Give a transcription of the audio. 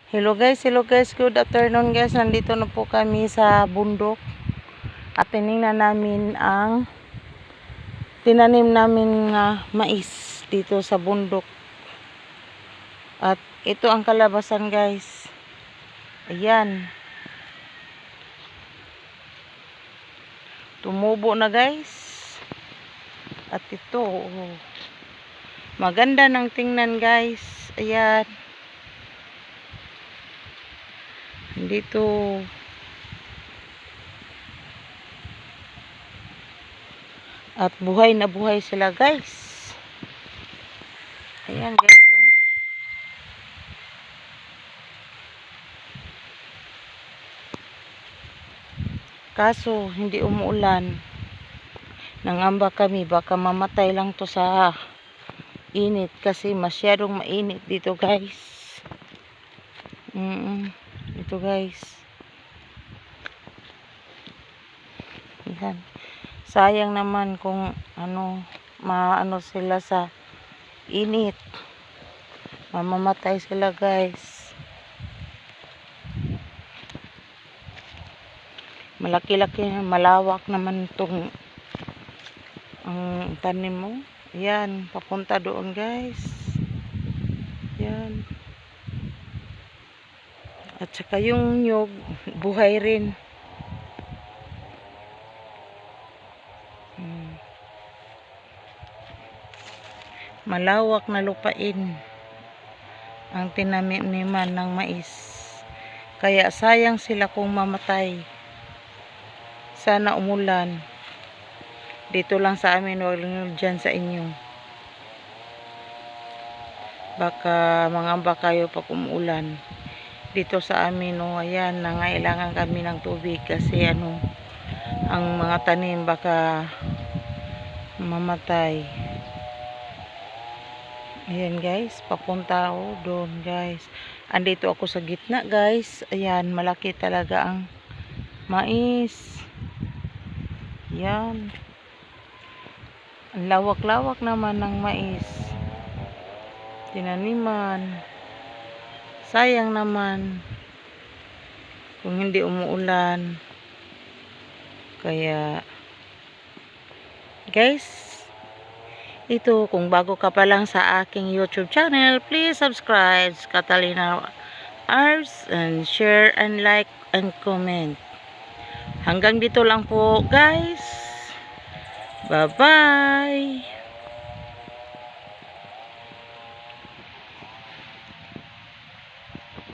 Hello guys, good afternoon guys. Nandito na po kami sa bundok at tinignan namin ang tinanim namin na mais dito sa bundok. At ito ang kalabasan guys. Ayan. Tumubo na guys. At ito, maganda ng tingnan guys. Ayan. Dito at buhay na buhay sila guys. Ayan guys, oh. Kaso hindi umuulan. Nangamba kami baka mamatay lang to sa init kasi masyadong mainit dito guys. Ito guys. Yan. Sayang naman kung maano sila sa init. Mamamatay sila guys. Malaki-laki, malawak naman itong ang tanim mo. Yan, papunta doon guys. Yan. At saka yung nyug, buhay rin. Malawak na lupain ang tinaniman ng mais. Kaya sayang sila kung mamatay. Sana umulan. Dito lang sa amin, wag lang dyan sa inyo. Baka mangamba kayo pag umuulan. Dito sa amin, ayan, nangailangan kami ng tubig kasi ang mga tanim baka mamatay. Ayan guys, papunta ako doon guys. Andito ako sa gitna guys. Ayan, malaki talaga ang mais. Ayan. Ang lawak-lawak naman ng mais. Tinaniman. Sayang naman kung hindi umuulan. Kaya guys, ito kung bago ka pa lang sa aking YouTube channel, please subscribe Catalina Arts and share and like and comment. Hanggang dito lang po guys. Bye bye.